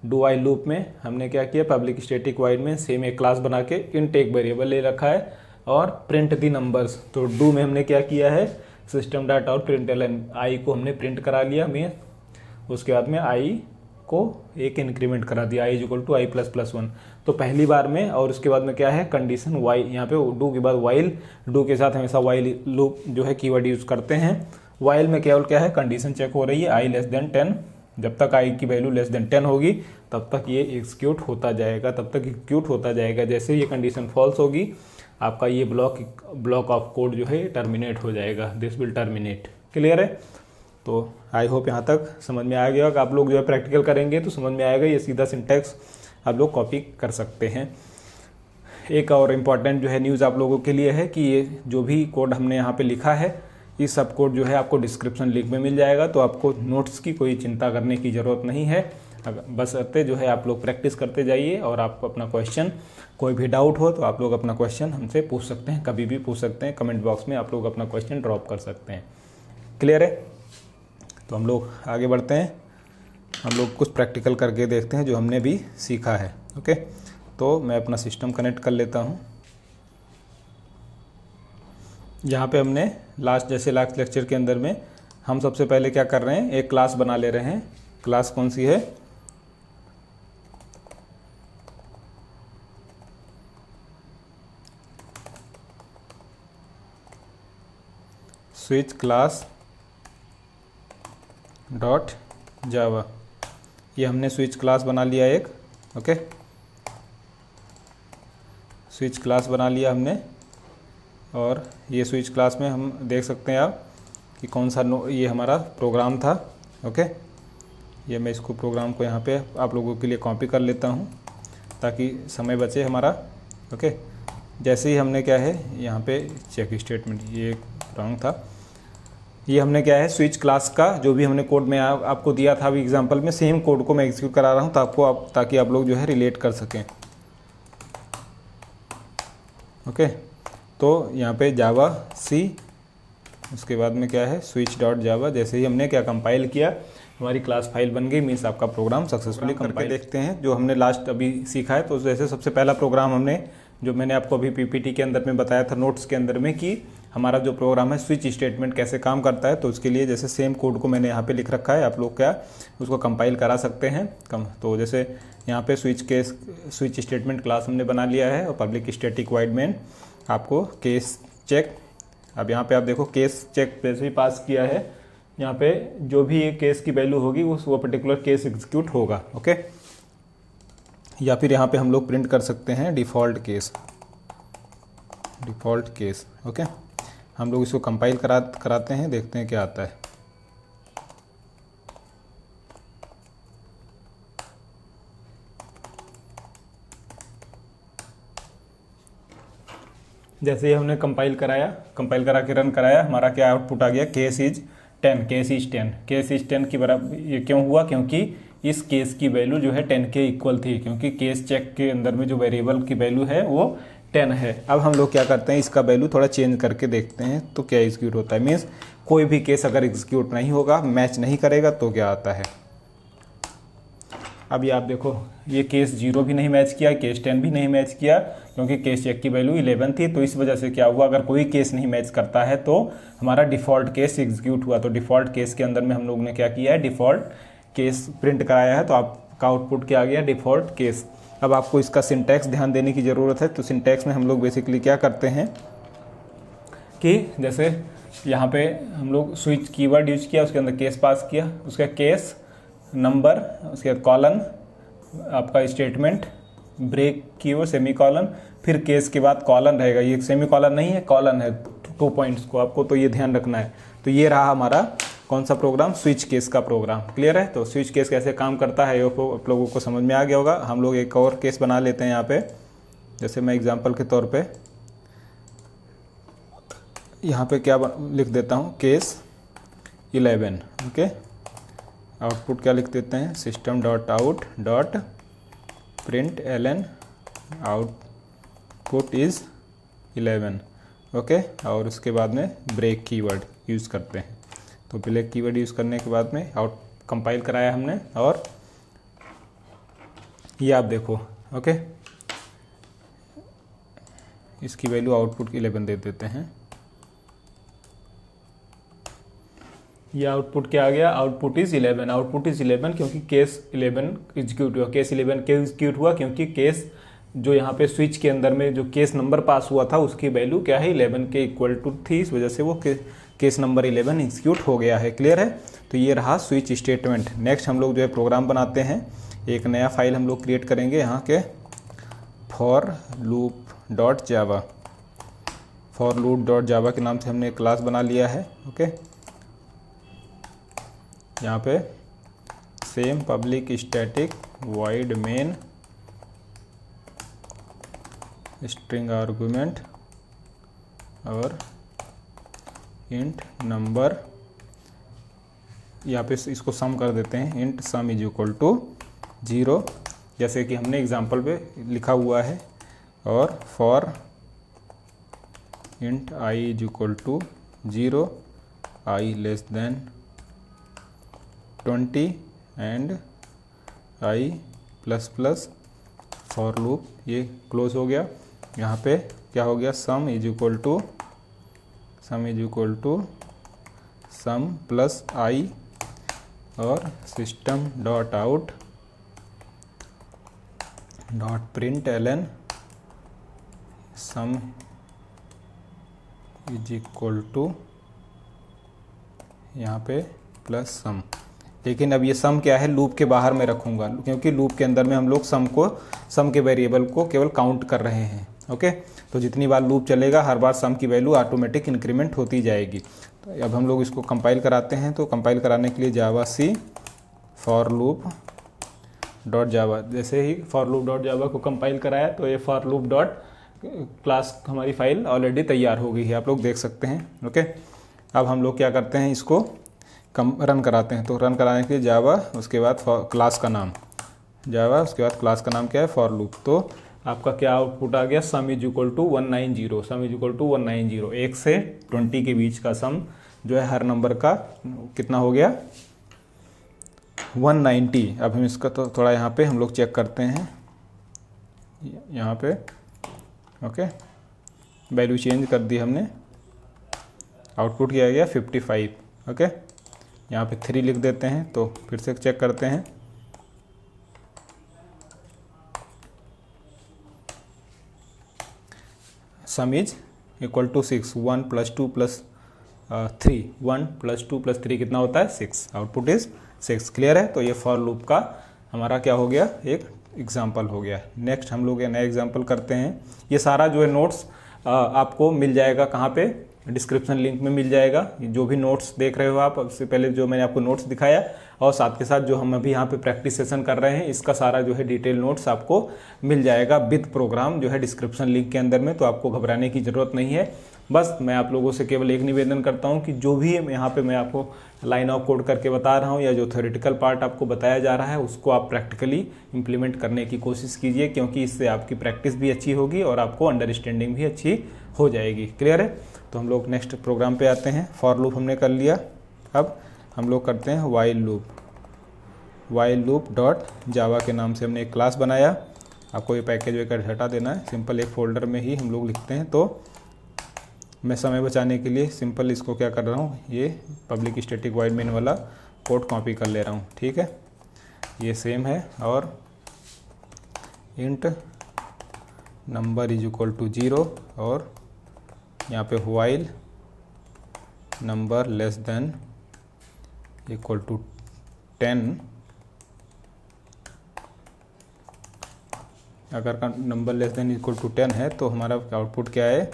डू वाइल लूप में हमने क्या किया, पब्लिक स्टैटिक वाइड में सेम एक क्लास बना के इंट एक वेरिएबल ले रखा है और प्रिंट दी नंबर्स। तो डू में हमने क्या किया है, सिस्टम डाटा और प्रिंटलन आई को हमने प्रिंट करा लिया में, उसके बाद में आई को एक इंक्रीमेंट करा दिया, I equal to I plus plus 1। तो पहली बार में, और उसके बाद में क्या है कंडीशन वाई, यहाँ पे डू के बाद वाइल, डू के साथ हमेशा वाइल लूप जो है कीवर्ड यूज करते हैं। वाइल में केवल क्या है, कंडीशन चेक हो रही है आई लेस देन 10, जब तक आई की वैल्यू लेस देन 10 होगी तब तक ये एग्जीक्यूट होता जाएगा, तब तक एग्जीक्यूट होता जाएगा। जैसे ये कंडीशन फॉल्स होगी आपका ये ब्लॉक ऑफ कोड जो है टर्मिनेट हो जाएगा, दिस विल टर्मिनेट। क्लियर है? तो आई होप यहाँ तक समझ में आ गया होगा। आप लोग जो है प्रैक्टिकल करेंगे तो समझ में आएगा, ये सीधा सिंटैक्स आप लोग कॉपी कर सकते हैं। एक और इम्पॉर्टेंट जो है न्यूज़ आप लोगों के लिए है कि ये जो भी कोड हमने यहाँ पे लिखा है, ये सब कोड जो है आपको डिस्क्रिप्शन लिंक में मिल जाएगा। तो आपको नोट्स की कोई चिंता करने की ज़रूरत नहीं है, बस अतः जो है आप लोग प्रैक्टिस करते जाइए। और आपको अपना क्वेश्चन, कोई भी डाउट हो तो आप लोग अपना क्वेश्चन हमसे पूछ सकते हैं, कभी भी पूछ सकते हैं। कमेंट बॉक्स में आप लोग अपना क्वेश्चन ड्रॉप कर सकते हैं। क्लियर है? तो हम लोग आगे बढ़ते हैं, हम लोग कुछ प्रैक्टिकल करके देखते हैं जो हमने भी सीखा है। ओके, तो मैं अपना सिस्टम कनेक्ट कर लेता हूँ। यहाँ पे हमने लास्ट लेक्चर के अंदर में हम सबसे पहले क्या कर रहे हैं, एक क्लास बना ले रहे हैं। क्लास कौन सी है, स्विच क्लास डॉट जावा। ये हमने स्विच क्लास बना लिया एक। ओके, स्विच क्लास बना लिया हमने, और ये स्विच क्लास में हम देख सकते हैं आप कि कौन सा ये हमारा प्रोग्राम था। ओके, ये मैं इसको प्रोग्राम को यहाँ पे आप लोगों के लिए कॉपी कर लेता हूँ ताकि समय बचे हमारा। ओके, जैसे ही हमने क्या है यहाँ पे चेक स्टेटमेंट, ये रॉन्ग था, ये हमने क्या है स्विच क्लास का जो भी हमने कोड में आपको दिया था अभी एग्जांपल में, सेम कोड को मैं एग्जीक्यूट करा रहा हूँ ताकि आप लोग जो है रिलेट कर सकें। ओके, तो यहाँ पे जावा सी, उसके बाद में क्या है स्विच डॉट जावा। जैसे ही हमने क्या कंपाइल किया, हमारी क्लास फाइल बन गई, मीन्स आपका प्रोग्राम सक्सेसफुली कंपाइल। देखते हैं जो हमने लास्ट अभी सीखा है। तो जैसे सबसे पहला प्रोग्राम हमने, जो मैंने आपको अभी पीपीटी के अंदर में बताया था नोट्स के अंदर में, कि हमारा जो प्रोग्राम है स्विच स्टेटमेंट कैसे काम करता है। तो उसके लिए जैसे सेम कोड को मैंने यहाँ पे लिख रखा है, आप लोग क्या उसको कंपाइल करा सकते हैं। तो जैसे यहाँ पे स्विच स्टेटमेंट क्लास हमने बना लिया है, और पब्लिक स्टैटिक वाइड मेन आपको केस चेक। अब यहाँ पे आप देखो केस चेक जैसे ही पास किया है, यहाँ पे जो भी ये केस की वैल्यू होगी वो पर्टिकुलर केस एग्जीक्यूट होगा। ओके, या फिर यहाँ पे हम लोग प्रिंट कर सकते हैं डिफ़ॉल्ट केस। ओके, हम लोग इसको कंपाइल कराते हैं, देखते हैं क्या आता है। जैसे ही हमने कंपाइल करा के रन कराया, हमारा क्या आउटपुट आ गया, केस इज 10 की बराबर। ये क्यों हुआ? क्योंकि इस केस की वैल्यू जो है 10 के इक्वल थी, क्योंकि केस चेक के अंदर में जो वेरिएबल की वैल्यू है वो 10 है। अब हम लोग क्या करते हैं, इसका वैल्यू थोड़ा चेंज करके देखते हैं तो क्या एग्जीक्यूट होता है। मीन्स कोई भी केस अगर एग्जीक्यूट नहीं होगा, मैच नहीं करेगा, तो क्या आता है। अब ये आप देखो, ये केस 0 भी नहीं मैच किया, केस 10 भी नहीं मैच किया, क्योंकि केस चेक की वैल्यू 11 थी। तो इस वजह से क्या हुआ, अगर कोई केस नहीं मैच करता है तो हमारा डिफ़ॉल्ट केस एग्जीक्यूट हुआ। तो डिफ़ॉल्ट केस के अंदर में हम लोग ने क्या किया है, डिफ़ॉल्ट केस प्रिंट कराया है, तो आपका आउटपुट क्या आ गया, डिफ़ॉल्ट केस। अब आपको इसका सिंटैक्स ध्यान देने की ज़रूरत है। तो सिंटैक्स में हम लोग बेसिकली क्या करते हैं कि जैसे यहाँ पे हम लोग स्विच कीवर्ड यूज किया, उसके अंदर केस पास किया, उसका केस नंबर, उसके बाद कॉलन, आपका statement, break keyword, semicolon, फिर केस के बाद कॉलन रहेगा। ये सेमी कॉलन नहीं है, कॉलन है 2 पॉइंट्स को, आपको तो ये ध्यान रखना है। तो ये रहा हमारा कौन सा प्रोग्राम, स्विच केस का प्रोग्राम। क्लियर है? तो स्विच केस कैसे काम करता है आप लोगों को समझ में आ गया होगा। हम लोग एक और केस बना लेते हैं यहाँ पे। जैसे मैं एग्जांपल के तौर पे यहाँ पे क्या लिख देता हूँ, केस 11। ओके, आउटपुट क्या लिख देते हैं, system.out.println आउटपुट इज़ 11। ओके, और उसके बाद में ब्रेक कीवर्ड यूज़ करते हैं। तो ब्रेक कीवर्ड यूज़ करने के बाद में आउट कंपाइल कराया हमने, और ये आप देखो। ओके, इसकी वैल्यू आउटपुट 11 दे देते हैं। ये आउटपुट क्या आ गया, आउटपुट इज़ 11। आउटपुट इज़ 11 क्योंकि केस 11 एग्जीक्यूट हुआ। केस 11 क्यों एग्जीक्यूट हुआ, क्योंकि केस जो यहाँ पे स्विच के अंदर में जो केस नंबर पास हुआ था उसकी वैल्यू क्या है, 11 के इक्वल टू थी। इस वजह से वो केस नंबर 11 एग्जीक्यूट हो गया है। क्लियर है? तो ये रहा स्विच स्टेटमेंट। नेक्स्ट हम लोग जो है प्रोग्राम बनाते हैं, एक नया फाइल हम लोग क्रिएट करेंगे यहाँ के forloop.java। forloop.java के नाम से हमने एक क्लास बना लिया है। ओके, यहाँ पे same public static void main string argument और इंट नंबर, यहाँ पे इसको सम कर देते हैं, int sum is equal to 0, जैसे कि हमने एग्जाम्पल पे लिखा हुआ है। और for int I is equal to 0, I less than 20 and I plus plus for loop. ये क्लोज हो गया। यहाँ पे क्या हो गया, sum is equal to sum plus I, और system dot out dot println sum is equal to यहाँ पे प्लस सम। लेकिन अब ये सम क्या है, लूप के बाहर में रखूँगा, क्योंकि लूप के अंदर में हम लोग सम के वेरिएबल को केवल काउंट कर रहे हैं। ओके, तो जितनी बार लूप चलेगा हर बार सम की वैल्यू ऑटोमेटिक इंक्रीमेंट होती जाएगी। तो अब हम लोग इसको कंपाइल कराते हैं। तो कंपाइल कराने के लिए जावा सी फॉर लूप डॉट जावा, जैसे ही फॉर लूप डॉट जावा को कंपाइल कराया तो ये फॉर लूप डॉट क्लास हमारी फाइल ऑलरेडी तैयार हो गई है, आप लोग देख सकते हैं। ओके, अब हम लोग क्या करते हैं, इसको रन कराते हैं। तो रन कराने के लिए जावा, उसके बाद क्लास का नाम जावा, उसके बाद क्लास का नाम क्या है, फॉर लूप। तो आपका क्या आउटपुट आ गया, sum is equal to 190। Sum is equal to 190, 1 से 20 के बीच का सम जो है हर नंबर का कितना हो गया, 190। अब हम इसका तो थोड़ा यहाँ पे हम लोग चेक करते हैं, यहाँ पे ओके वैल्यू चेंज कर दी हमने। आउटपुट क्या आ गया 55। ओके, यहाँ पे 3 लिख देते हैं। तो फिर से चेक करते हैं, सम इज इक्वल टू 6, 1 + 2 + 3, 1 + 2 + 3 कितना होता है 6। Output is 6। क्लियर है? तो ये फॉर लूप का हमारा क्या हो गया, एक एग्जाम्पल हो गया। नेक्स्ट हम लोग ये नया एग्जाम्पल करते हैं। ये सारा जो है नोट्स आपको मिल जाएगा कहाँ पे, डिस्क्रिप्शन लिंक में मिल जाएगा। जो भी नोट्स देख रहे हो आप, सबसे पहले जो मैंने आपको नोट्स दिखाया और साथ के साथ जो हम अभी यहाँ पे प्रैक्टिस सेशन कर रहे हैं, इसका सारा जो है डिटेल नोट्स आपको मिल जाएगा विद प्रोग्राम जो है डिस्क्रिप्शन लिंक के अंदर में। तो आपको घबराने की ज़रूरत नहीं है। बस मैं आप लोगों से केवल एक निवेदन करता हूँ कि जो भी यहाँ पे मैं आपको लाइन ऑफ कोड करके बता रहा हूँ या जो थ्योरेटिकल पार्ट आपको बताया जा रहा है, उसको आप प्रैक्टिकली इंप्लीमेंट करने की कोशिश कीजिए, क्योंकि इससे आपकी प्रैक्टिस भी अच्छी होगी और आपको अंडरस्टैंडिंग भी अच्छी हो जाएगी। क्लियर है? तो हम लोग नेक्स्ट प्रोग्राम पे आते हैं। फॉर लूप हमने कर लिया। अब हम लोग करते हैं while loop. While loop dot जावा के नाम से हमने एक क्लास बनाया। आपको ये पैकेज वगैरह हटा देना है, सिंपल एक फोल्डर में ही हम लोग लिखते हैं। तो मैं समय बचाने के लिए सिंपल इसको क्या कर रहा हूँ, ये पब्लिक स्टैटिक वॉइड मेन वाला कोड कॉपी कर ले रहा हूँ। ठीक है, ये सेम है। और int number is equal to 0 और यहाँ पे while number less than equal to 10। अगर का number less than equal to 10 है तो हमारा आउटपुट क्या है,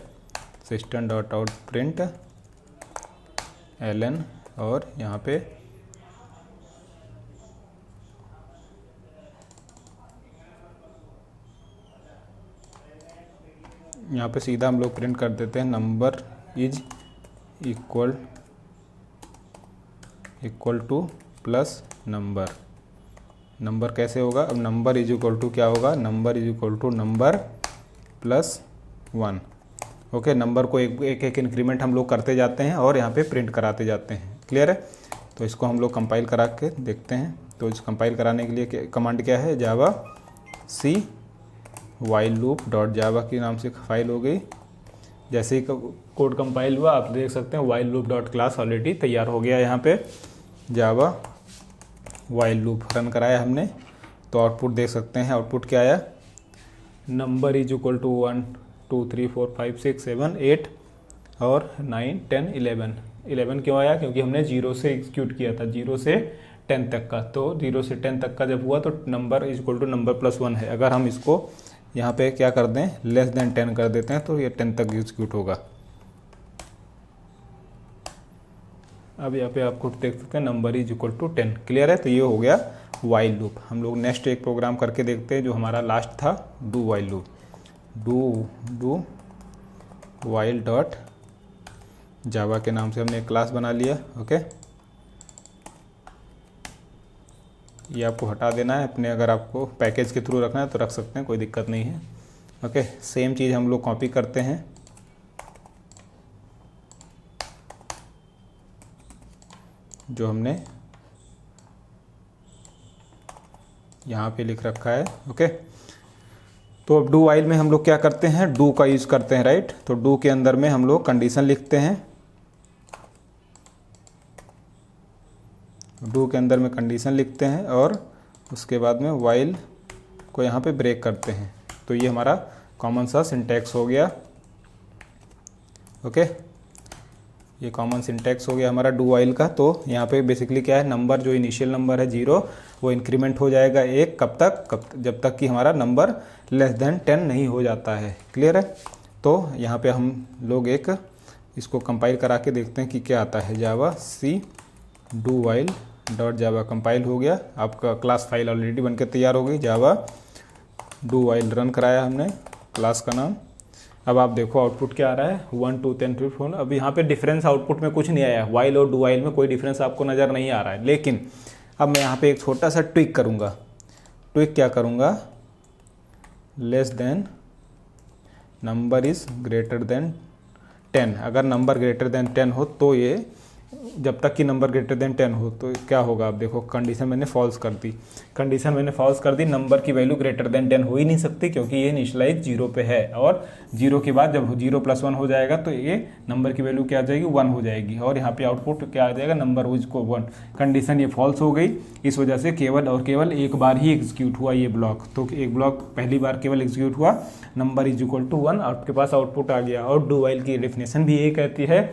system dot out print ln। और यहाँ पे सीधा हम लोग प्रिंट कर देते हैं number is equal to plus number. Number कैसे होगा, अब नंबर इज इक्वल टू क्या होगा, number is equal to number plus 1। Okay, number को एक एक इंक्रीमेंट हम लोग करते जाते हैं और यहाँ पे प्रिंट कराते जाते हैं। क्लियर है? तो इसको हम लोग कंपाइल करा के देखते हैं। तो इस कंपाइल कराने के लिए कमांड क्या है, जावा सी वाइल लूप डॉट जावा के नाम से फाइल हो गई। जैसे ही कोड कंपाइल हुआ आप देख सकते हैं while loop dot class already तैयार हो गया। यहाँ पे जावा वाइल लूप रन कराया हमने, तो आउटपुट देख सकते हैं। आउटपुट क्या आया, नंबर इज इक्वल टू 1 2 3 4 5 6 7 8 और 9 10 11। 11 क्यों आया, क्योंकि हमने 0 से एग्जीक्यूट किया था, 0 से 10 तक का। तो 0 से 10 तक का जब हुआ तो number is equal to number plus 1 है। अगर हम इसको यहाँ पे क्या कर दें, लेस देन 10 कर देते हैं तो ये 10 तक एग्जीक्यूट होगा। अब यहाँ पे आपको देख सकते हैं number is equal to 10। Clear है? तो ये हो गया वाइल लूप। हम लोग नेक्स्ट एक प्रोग्राम करके देखते हैं जो हमारा लास्ट था, do while loop. Do while dot जावा के नाम से हमने एक क्लास बना लिया। ओके, ये आपको हटा देना है अपने, अगर आपको पैकेज के थ्रू रखना है तो रख सकते हैं, कोई दिक्कत नहीं है। ओके, सेम चीज़ हम लोग कॉपी करते हैं। जो हमने यहाँ पे लिख रखा है। ओके, तो अब डू वाइल में हम लोग क्या करते हैं, डू का यूज़ करते हैं, राइट। तो डू के अंदर में हम लोग कंडीशन लिखते हैं। डू के अंदर में कंडीशन लिखते हैं और उसके बाद में वाइल को यहाँ पे ब्रेक करते हैं। तो ये हमारा कॉमन सा सिंटैक्स हो गया। ओके, ये कॉमन सिंटैक्स हो गया हमारा डू वाइल का। तो यहाँ पे बेसिकली क्या है, नंबर जो इनिशियल नंबर है 0 वो इंक्रीमेंट हो जाएगा 1। कब तक, जब तक कि हमारा नंबर लेस देन 10 नहीं हो जाता है। क्लियर है? तो यहाँ पे हम लोग एक इसको कंपाइल करा के देखते हैं कि क्या आता है। Java C do while dot Java compile हो गया। आपका क्लास फाइल ऑलरेडी बनकर तैयार हो गई। जावा डू वाइल रन कराया हमने क्लास का नाम। अब आप देखो आउटपुट क्या आ रहा है, 1 2 10 3 4। अब यहाँ पे डिफरेंस आउटपुट में कुछ नहीं आया, वाइल और डू वाइल में कोई डिफरेंस आपको नज़र नहीं आ रहा है। लेकिन अब मैं यहाँ पे एक छोटा सा ट्विक करूँगा। ट्विक क्या करूँगा, less than number is greater than 10। अगर नंबर ग्रेटर देन 10 हो तो ये, जब तक कि नंबर ग्रेटर देन 10 हो तो क्या होगा। आप देखो कंडीशन मैंने फॉल्स कर दी। कंडीशन मैंने फॉल्स कर दी, नंबर की वैल्यू ग्रेटर देन 10 हो ही नहीं सकती, क्योंकि ये इनिशियलाइज 0 पे है। और 0 के बाद जब 0 + 1 हो जाएगा तो ये नंबर की वैल्यू क्या आ जाएगी, 1 हो जाएगी। और यहाँ पे आउटपुट क्या आ जाएगा, नंबर विज को 1। कंडीशन ये फॉल्स हो गई, इस वजह से केवल और केवल एक बार ही एग्जीक्यूट हुआ ये ब्लॉक। तो एक ब्लॉक पहली बार केवल एग्जीक्यूट हुआ, नंबर इज इक्वल टू 1, आपके पास आउटपुट आ गया। और डू वाइल की डेफिनेशन भी यही कहती है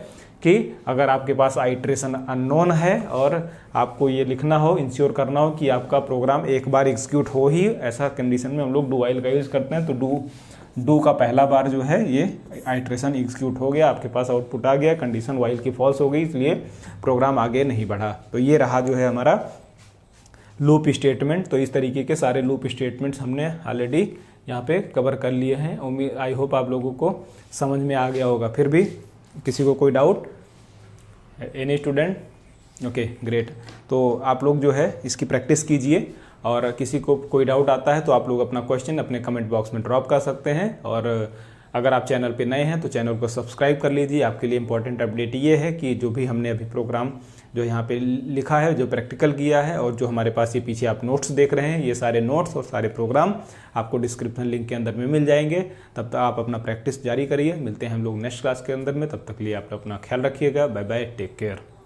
कि अगर आपके पास आइट्रेशन अननोन है और आपको ये लिखना हो, इंश्योर करना हो कि आपका प्रोग्राम एक बार एग्जीक्यूट हो ही, ऐसा कंडीशन में हम लोग डू वाइल का यूज़ करते हैं। तो डू का पहला बार जो है ये आइट्रेशन एग्जीक्यूट हो गया, आपके पास आउटपुट आ गया, कंडीशन वाइल की फॉल्स हो गई, इसलिए प्रोग्राम आगे नहीं बढ़ा। तो ये रहा जो है हमारा लूप स्टेटमेंट। तो इस तरीके के सारे लूप स्टेटमेंट्स हमने ऑलरेडी यहाँ पे कवर कर लिए हैं। उम्मीद आई होप आप लोगों को समझ में आ गया होगा। फिर भी किसी को कोई doubt? Any student? Okay great. तो आप लोग जो है इसकी प्रैक्टिस कीजिए, और किसी को कोई डाउट आता है तो आप लोग अपना क्वेश्चन अपने कमेंट बॉक्स में ड्रॉप कर सकते हैं। और अगर आप चैनल पे नए हैं तो चैनल को सब्सक्राइब कर लीजिए। आपके लिए इंपॉर्टेंट अपडेट ये है कि जो भी हमने अभी प्रोग्राम जो यहाँ पे लिखा है, जो प्रैक्टिकल किया है, और जो हमारे पास ये पीछे आप नोट्स देख रहे हैं, ये सारे नोट्स और सारे प्रोग्राम आपको डिस्क्रिप्शन लिंक के अंदर में मिल जाएंगे। तब तक आप अपना प्रैक्टिस जारी करिए। मिलते हैं हम लोग नेक्स्ट क्लास के अंदर में। तब तक लिए आप अपना ख्याल रखिएगा। Bye bye, take care.